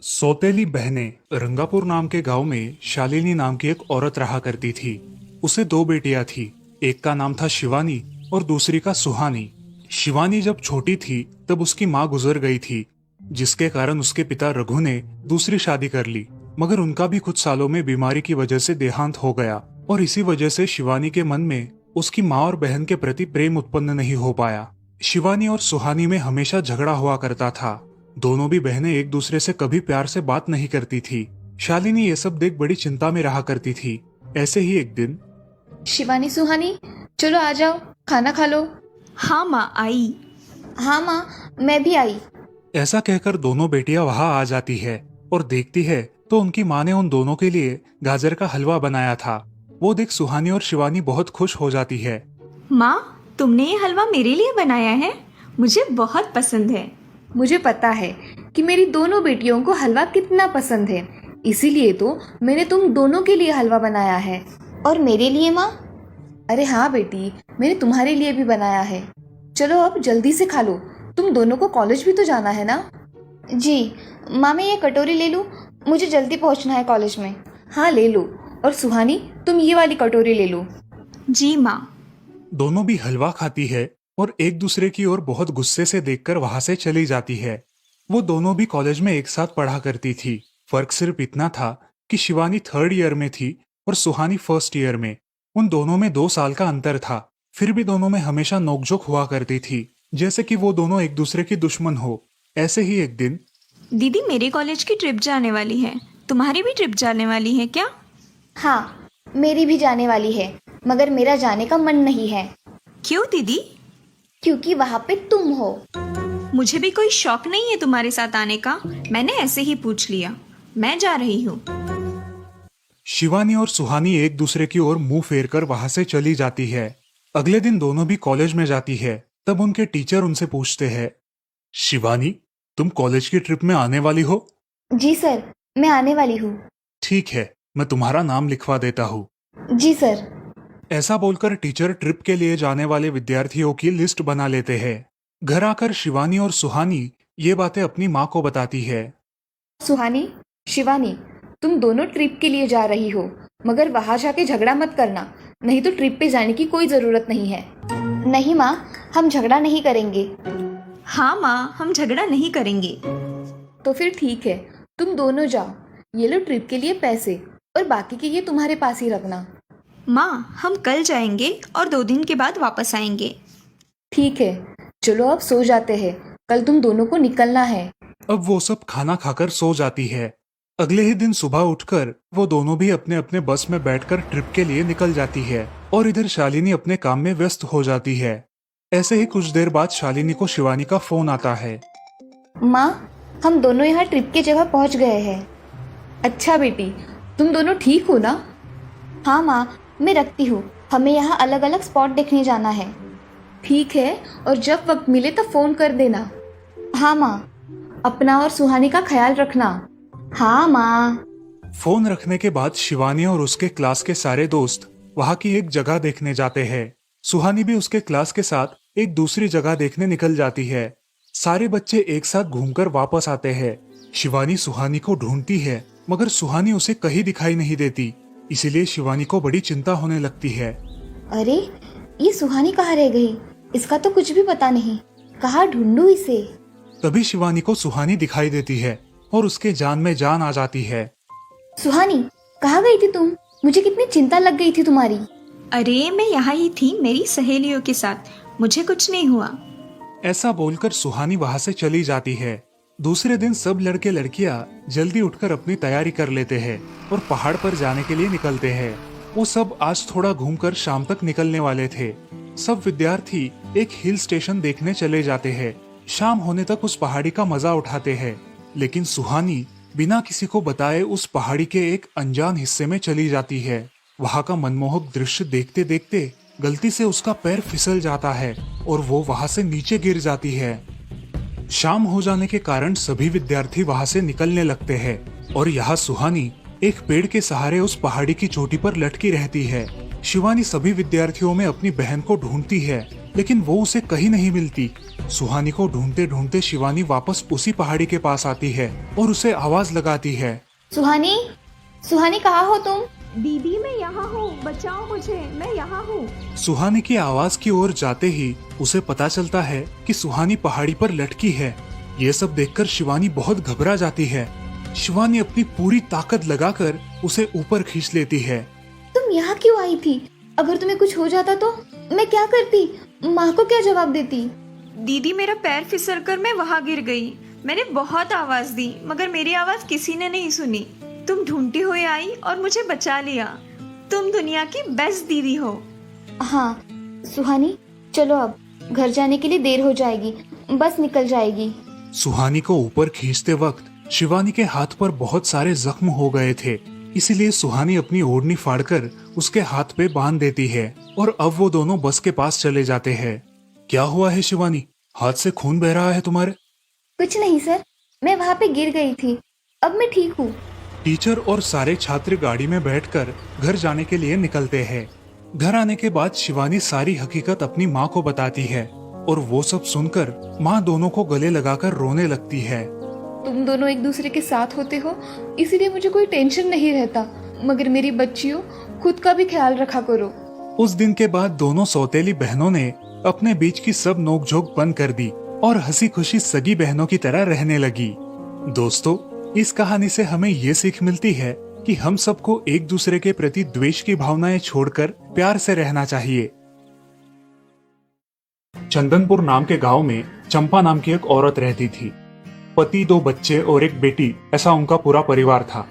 सौतेली बहनें रंगापुर नाम के गांव में शालिनी नाम की एक औरत रहा करती थी। उसे दो बेटियां थी। एक का नाम था शिवानी और दूसरी का सुहानी। शिवानी जब छोटी थी तब उसकी माँ गुजर गई थी, जिसके कारण उसके पिता रघु ने दूसरी शादी कर ली। मगर उनका भी कुछ सालों में बीमारी की वजह से देहांत हो गया और इसी वजह से शिवानी के मन में उसकी माँ और बहन के प्रति प्रेम उत्पन्न नहीं हो पाया। शिवानी और सुहानी में हमेशा झगड़ा हुआ करता था। दोनों भी बहनें एक दूसरे से कभी प्यार से बात नहीं करती थी। शालिनी ये सब देख बड़ी चिंता में रहा करती थी। ऐसे ही एक दिन शिवानी सुहानी, चलो आ जाओ, खाना खा लो। हाँ माँ आई। हाँ माँ, मैं भी आई। ऐसा कहकर दोनों बेटियां वहां आ जाती है और देखती है तो उनकी माँ ने उन दोनों के लिए गाजर का हलवा बनाया था। वो देख सुहानी और शिवानी बहुत खुश हो जाती है। माँ, तुमने ये हलवा मेरे लिए बनाया है? मुझे बहुत पसंद है। मुझे पता है कि मेरी दोनों बेटियों को हलवा कितना पसंद है, इसीलिए तो मैंने तुम दोनों के लिए हलवा बनाया है। और मेरे लिए माँ? अरे हाँ बेटी, मैंने तुम्हारे लिए भी बनाया है। चलो अब जल्दी से खा लो, तुम दोनों को कॉलेज भी तो जाना है ना। जी माँ, मैं ये कटोरी ले लूँ? मुझे जल्दी पहुँचना है कॉलेज में। हाँ ले लो। और सुहानी, तुम ये वाली कटोरी ले लो। जी माँ। दोनों भी हलवा खाती है और एक दूसरे की ओर बहुत गुस्से से देखकर वहां से चली जाती है। वो दोनों भी कॉलेज में एक साथ पढ़ा करती थी। फर्क सिर्फ इतना था कि शिवानी 3rd ईयर में थी और सुहानी 1st ईयर में। उन दोनों में 2 साल का अंतर था। फिर भी दोनों में हमेशा नोकझोंक हुआ करती थी, जैसे कि वो दोनों एक दूसरे की दुश्मन हो। ऐसे ही एक दिन दीदी, मेरे कॉलेज की ट्रिप जाने वाली है। तुम्हारी भी ट्रिप जाने वाली है क्या? हाँ, मेरी भी जाने वाली है, मगर मेरा जाने का मन नहीं है। क्यों दीदी? क्योंकि वहाँ पे तुम हो। मुझे भी कोई शौक नहीं है तुम्हारे साथ आने का। मैंने ऐसे ही पूछ लिया। मैं जा रही हूँ। शिवानी और सुहानी एक दूसरे की ओर मुंह फेर कर वहां से चली जाती है। अगले दिन दोनों भी कॉलेज में जाती है। तब उनके टीचर उनसे पूछते हैं, शिवानी, तुम कॉलेज की ट्रिप में आने वाली हो? जी सर, मैं आने वाली हूँ। ठीक है, मैं तुम्हारा नाम लिखवा देता हूँ। जी सर। ऐसा बोलकर टीचर ट्रिप के लिए जाने वाले विद्यार्थियों की लिस्ट बना लेते हैं। घर आकर शिवानी और सुहानी ये बातें अपनी माँ को बताती है। सुहानी, शिवानी, तुम दोनों ट्रिप के लिए जा रही हो, मगर वहां जाके झगड़ा मत करना, नहीं तो ट्रिप पे जाने की कोई ज़रूरत नहीं है। नहीं माँ, हम झगड़ा नहीं करेंगे। हाँ माँ, हम झगड़ा नहीं करेंगे। तो फिर ठीक है, तुम दोनों जाओ। ये लो ट्रिप के लिए पैसे, और बाकी के ये तुम्हारे पास ही रखना। माँ, हम कल जाएंगे और 2 दिन के बाद वापस आएंगे। ठीक है, चलो अब सो जाते हैं, कल तुम दोनों को निकलना है। अब वो सब खाना खाकर सो जाती है। अगले ही दिन सुबह उठकर वो दोनों भी अपने अपने बस में बैठकर ट्रिप के लिए निकल जाती है और इधर शालिनी अपने काम में व्यस्त हो जाती है। ऐसे ही कुछ देर बाद शालिनी को शिवानी का फोन आता है। माँ, हम दोनों यहाँ ट्रिप की जगह पहुँच गए हैं। अच्छा बेटी, तुम दोनों ठीक हो ना? हाँ माँ, मैं रखती हूँ, हमें यहाँ अलग अलग स्पॉट देखने जाना है। ठीक है, और जब वक्त मिले तो फ़ोन कर देना। हाँ माँ, अपना और सुहानी का ख्याल रखना। हाँ माँ। फोन रखने के बाद शिवानी और उसके क्लास के सारे दोस्त वहाँ की एक जगह देखने जाते हैं। सुहानी भी उसके क्लास के साथ एक दूसरी जगह देखने निकल जाती है। सारे बच्चे एक साथ घूमकर वापस आते हैं। शिवानी सुहानी को ढूंढती है, मगर सुहानी उसे कहीं दिखाई नहीं देती। इसीलिए शिवानी को बड़ी चिंता होने लगती है। अरे, ये सुहानी कहाँ रह गई? इसका तो कुछ भी पता नहीं, कहाँ ढूंढूं इसे? तभी शिवानी को सुहानी दिखाई देती है और उसके जान में जान आ जाती है। सुहानी, कहाँ गई थी तुम? मुझे कितनी चिंता लग गई थी तुम्हारी। अरे, मैं यहाँ ही थी मेरी सहेलियों के साथ। मुझे कुछ नहीं हुआ। ऐसा बोलकर सुहानी वहाँ से चली जाती है। दूसरे दिन सब लड़के लड़कियाँ जल्दी उठकर अपनी तैयारी कर लेते हैं और पहाड़ पर जाने के लिए निकलते हैं। वो सब आज थोड़ा घूमकर शाम तक निकलने वाले थे। सब विद्यार्थी एक हिल स्टेशन देखने चले जाते हैं। शाम होने तक उस पहाड़ी का मजा उठाते हैं, लेकिन सुहानी बिना किसी को बताए उस पहाड़ी के एक अनजान हिस्से में चली जाती है। वहाँ का मनमोहक दृश्य देखते देखते गलती से उसका पैर फिसल जाता है और वो वहाँ से नीचे गिर जाती है। शाम हो जाने के कारण सभी विद्यार्थी वहाँ से निकलने लगते हैं और यहाँ सुहानी एक पेड़ के सहारे उस पहाड़ी की चोटी पर लटकी रहती है। शिवानी सभी विद्यार्थियों में अपनी बहन को ढूंढती है, लेकिन वो उसे कहीं नहीं मिलती। सुहानी को ढूंढते ढूंढते शिवानी वापस उसी पहाड़ी के पास आती है और उसे आवाज लगाती है। सुहानी, सुहानी कहाँ हो तुम? दीदी मैं यहाँ हूँ, बचाओ मुझे, मैं यहाँ हूँ। सुहानी की आवाज की ओर जाते ही उसे पता चलता है कि सुहानी पहाड़ी पर लटकी है। ये सब देखकर शिवानी बहुत घबरा जाती है। शिवानी अपनी पूरी ताकत लगाकर उसे ऊपर खींच लेती है। तुम यहाँ क्यों आई थी? अगर तुम्हें कुछ हो जाता तो मैं क्या करती? माँ को क्या जवाब देती? दीदी मेरा पैर फिसल कर मैं वहाँ गिर गई। मैंने बहुत आवाज दी मगर मेरी आवाज किसी ने नहीं सुनी। तुम ढूंढती हुई आई और मुझे बचा लिया। तुम दुनिया की बेस्ट दीदी हो। हाँ सुहानी, चलो अब घर जाने के लिए देर हो जाएगी, बस निकल जाएगी। सुहानी को ऊपर खींचते वक्त शिवानी के हाथ पर बहुत सारे जख्म हो गए थे, इसीलिए सुहानी अपनी ओढ़नी फाड़कर उसके हाथ पे बांध देती है और अब वो दोनों बस के पास चले जाते हैं। क्या हुआ है शिवानी, हाथ से खून बह रहा है तुम्हारे? कुछ नहीं सर, मैं वहाँ पे गिर गई थी, अब मैं ठीक हूँ। टीचर और सारे छात्र गाड़ी में बैठकर घर जाने के लिए निकलते हैं। घर आने के बाद शिवानी सारी हकीकत अपनी माँ को बताती है और वो सब सुनकर माँ दोनों को गले लगाकर रोने लगती है। तुम दोनों एक दूसरे के साथ होते हो, इसीलिए मुझे कोई टेंशन नहीं रहता, मगर मेरी बच्चियों, खुद का भी ख्याल रखा करो। उस दिन के बाद दोनों सौतेली बहनों ने अपने बीच की सब नोकझोंक बंद कर दी और हंसी खुशी सगी बहनों की तरह रहने लगी। दोस्तों, इस कहानी से हमें ये सीख मिलती है कि हम सबको एक दूसरे के प्रति द्वेष की भावनाएं छोड़कर प्यार से रहना चाहिए। चंदनपुर नाम के गांव में चंपा नाम की एक औरत रहती थी। पति, 2 बच्चे और एक बेटी, ऐसा उनका पूरा परिवार था।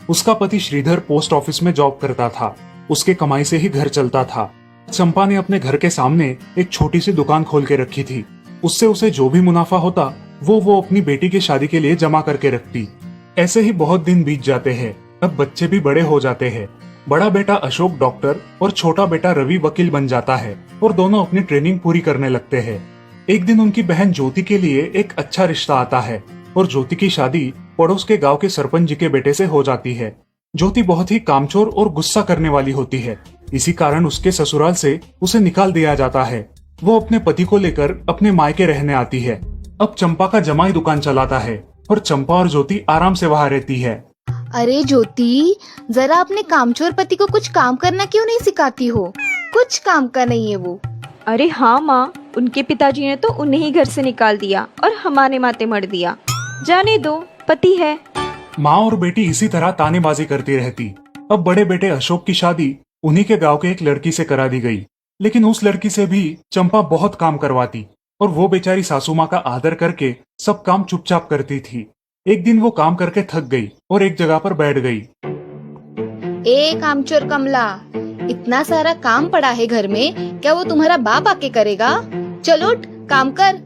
उसका पति श्रीधर पोस्ट ऑफिस में जॉब करता था। उसके कमाई से ही घर चलता था। चंपा ने अपने घर के सामने एक छोटी सी दुकान खोल के रखी थी। उससे उसे जो भी मुनाफा होता वो अपनी बेटी की शादी के लिए जमा करके रखती। ऐसे ही बहुत दिन बीत जाते हैं। अब बच्चे भी बड़े हो जाते हैं। बड़ा बेटा अशोक डॉक्टर और छोटा बेटा रवि वकील बन जाता है और दोनों अपनी ट्रेनिंग पूरी करने लगते हैं। एक दिन उनकी बहन ज्योति के लिए एक अच्छा रिश्ता आता है और ज्योति की शादी पड़ोस के गांव के सरपंच जी के बेटे से हो जाती है। ज्योति बहुत ही कामचोर और गुस्सा करने वाली होती है। इसी कारण उसके ससुराल से उसे निकाल दिया जाता है। वो अपने पति को लेकर अपने मायके रहने आती है। अब चंपा का जमाई दुकान चलाता है और चंपा और ज्योति आराम से वहाँ रहती है। अरे ज्योति, जरा अपने कामचोर पति को कुछ काम करना क्यों नहीं सिखाती हो? कुछ काम का नहीं है वो। अरे हाँ माँ, उनके पिताजी ने तो उन्हें ही घर से निकाल दिया और हमारे माथे मर दिया। जाने दो, पति है। माँ और बेटी इसी तरह तानेबाजी करती रहती। अब बड़े बेटे अशोक की शादी उन्हीं के गांव के एक लड़की से करा दी गई, लेकिन उस लड़की से भी चंपा बहुत काम करवाती और वो बेचारी सासू माँ का आदर करके सब काम चुपचाप करती थी। एक दिन वो काम करके थक गई और एक जगह पर बैठ गई। ए कामचोर कमला, इतना सारा काम पड़ा है घर में, क्या वो तुम्हारा बाप आके करेगा? चलो उठ, काम कर।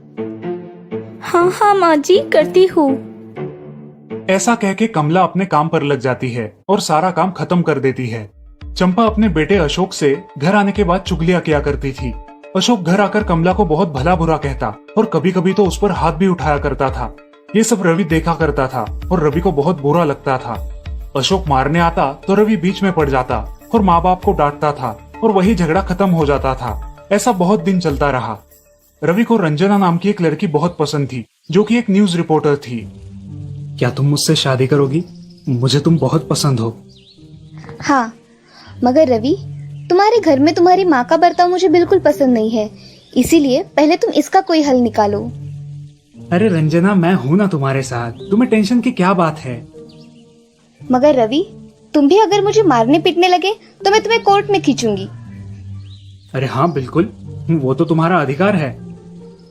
हाँ हाँ माँ जी, करती हूँ। ऐसा कह के कमला अपने काम पर लग जाती है और सारा काम खत्म कर देती है। चंपा अपने बेटे अशोक से घर आने के बाद चुगलियां किया करती थी। अशोक घर आकर कमला को बहुत भला बुरा कहता और कभी कभी तो उस पर हाथ भी उठाया करता था। ये सब रवि देखा करता था और रवि को बहुत बुरा लगता था। अशोक मारने आता तो रवि बीच में पड़ जाता और माँ बाप को डांटता था और वही झगड़ा खत्म हो जाता था। ऐसा बहुत दिन चलता रहा। रवि को रंजना नाम की एक लड़की बहुत पसंद थी, जो कि एक न्यूज रिपोर्टर थी। क्या तुम मुझसे शादी करोगी? मुझे तुम बहुत पसंद हो। हाँ, मगर रवि, तुम्हारे घर में तुम्हारी माँ का बर्ताव मुझे बिल्कुल पसंद नहीं है, इसीलिए पहले तुम इसका कोई हल निकालो। अरे रंजना, मैं हूँ ना तुम्हारे साथ, तुम्हें टेंशन की क्या बात है? मगर रवि, तुम भी अगर मुझे मारने पीटने लगे तो मैं तुम्हें कोर्ट में खींचूंगी। अरे हाँ बिल्कुल, वो तो तुम्हारा अधिकार है।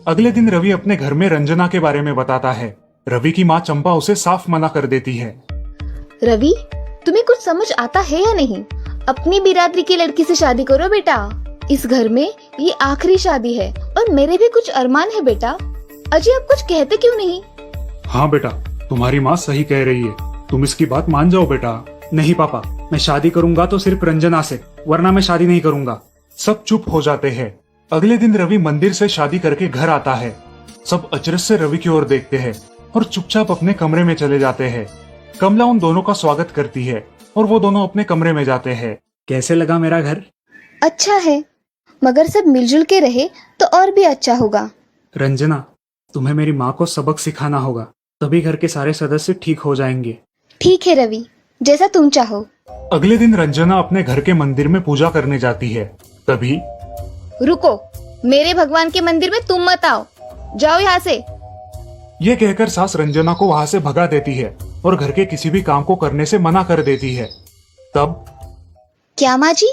अगले दिन रवि अपने घर में रंजना के बारे में बताता है। रवि की माँ चंपा उसे साफ मना कर देती है। रवि, तुम्हें कुछ समझ आता है या नहीं? अपनी बिरादरी की लड़की से शादी करो बेटा। इस घर में ये आखिरी शादी है और मेरे भी कुछ अरमान है बेटा। अजय, आप कुछ कहते क्यों नहीं? हाँ बेटा, तुम्हारी माँ सही कह रही है, तुम इसकी बात मान जाओ बेटा। नहीं पापा, मैं शादी करूंगा तो सिर्फ रंजना से, वरना मैं शादी नहीं करूंगा। सब चुप हो जाते हैं। अगले दिन रवि मंदिर से शादी करके घर आता है। सब अचरज से रवि की ओर देखते हैं और चुपचाप अपने कमरे में चले जाते हैं। कमला उन दोनों का स्वागत करती है और वो दोनों अपने कमरे में जाते हैं। कैसे लगा मेरा घर? अच्छा है, मगर सब मिलजुल के रहे तो और भी अच्छा होगा। रंजना, तुम्हें मेरी माँ को सबक सिखाना होगा, तभी घर के सारे सदस्य ठीक हो जाएंगे। ठीक है रवि, जैसा तुम चाहो। अगले दिन रंजना अपने घर के मंदिर में पूजा करने जाती है। तभी रुको, मेरे भगवान के मंदिर में तुम मत आओ, जाओ यहाँ से। ये कहकर सास रंजना को वहां से भगा देती है और घर के किसी भी काम को करने से मना कर देती है। तब क्या माँ जी,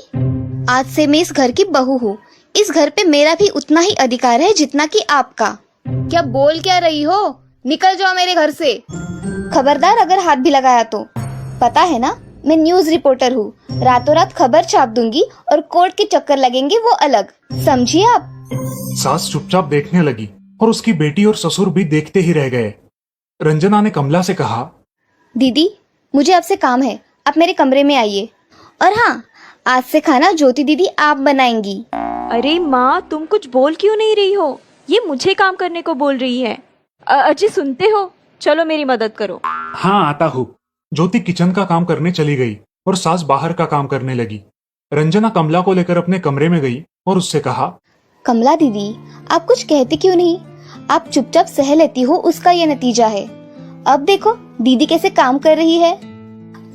आज से मैं इस घर की बहू हूँ। इस घर पे मेरा भी उतना ही अधिकार है जितना कि आपका। क्या बोल क्या रही हो? निकल जाओ मेरे घर से। खबरदार अगर हाथ भी लगाया तो। पता है ना, मैं न्यूज रिपोर्टर हूँ। रातों रात खबर छाप दूंगी और कोर्ट के चक्कर लगेंगे वो अलग, समझिए आप। सास चुपचाप देखने लगी और उसकी बेटी और ससुर भी देखते ही रह गए। रंजना ने कमला से कहा, दीदी, मुझे आपसे काम है, आप मेरे कमरे में आइए। और हाँ, आज से खाना ज्योति दीदी आप बनाएंगी। अरे माँ, तुम कुछ बोल क्यों नहीं रही हो? ये मुझे काम करने को बोल रही है। अजी सुनते हो? चलो मेरी मदद करो। हाँ आता हूँ। ज्योति किचन का काम करने चली गई और सास बाहर का काम करने लगी। रंजना कमला को लेकर अपने कमरे में गई और उससे कहा, कमला दीदी, आप कुछ कहते क्यों नहीं? आप चुपचाप सह लेती हो, उसका ये नतीजा है। अब देखो दीदी कैसे काम कर रही है।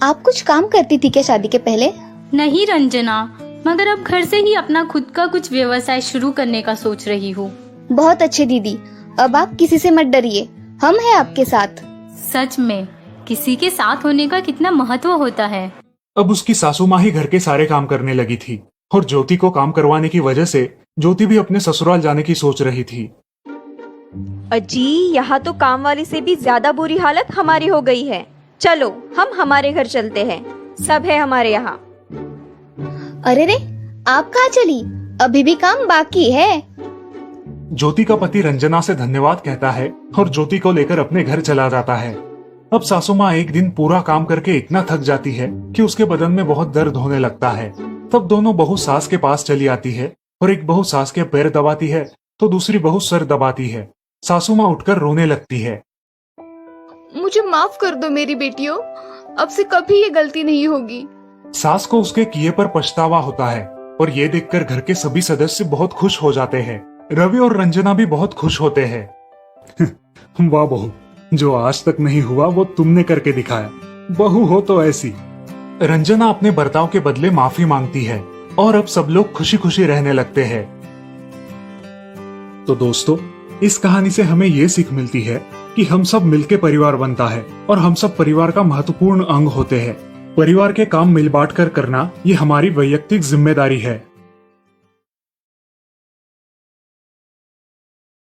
आप कुछ काम करती थी क्या शादी के पहले? नहीं रंजना, मगर अब घर से ही अपना खुद का कुछ व्यवसाय शुरू करने का सोच रही हूँ। बहुत अच्छे दीदी, अब आप किसी से मत डरिए, हम हैं आपके साथ। सच में किसी के साथ होने का कितना महत्व होता है। अब उसकी सासू माँ ही घर के सारे काम करने लगी थी और ज्योति को काम करवाने की वजह से ज्योति भी अपने ससुराल जाने की सोच रही थी। अजी, यहाँ तो काम वाली से भी ज्यादा बुरी हालत हमारी हो गई है। चलो हम हमारे घर चलते हैं, सब है हमारे यहाँ। अरे रे, आप कहाँ चली? अभी भी काम बाकी है। ज्योति का पति रंजना से धन्यवाद कहता है और ज्योति को लेकर अपने घर चला जाता है। अब सासू माँ एक दिन पूरा काम करके इतना थक जाती है कि उसके बदन में बहुत दर्द होने लगता है। तब दोनों बहू सास के पास चली आती है और एक बहू सास के पैर दबाती है तो दूसरी बहू सर दबाती है। सासू माँ उठकर रोने लगती है। मुझे माफ कर दो मेरी बेटियों, अब से कभी ये गलती नहीं होगी। सास को उसके किए पर पछतावा होता है और ये देखकर घर के सभी सदस्य बहुत खुश हो जाते हैं। रवि और रंजना भी बहुत खुश होते हैं। वाह बहू, जो आज तक नहीं हुआ वो तुमने करके दिखाया। बहू हो तो ऐसी। रंजना अपने बर्ताव के बदले माफी मांगती है और अब सब लोग खुशी खुशी रहने लगते हैं। तो दोस्तों, इस कहानी से हमें ये सीख मिलती है कि हम सब मिलके परिवार बनता है और हम सब परिवार का महत्वपूर्ण अंग होते हैं। परिवार के काम मिल बांट कर करना ये हमारी वैयक्तिक जिम्मेदारी है।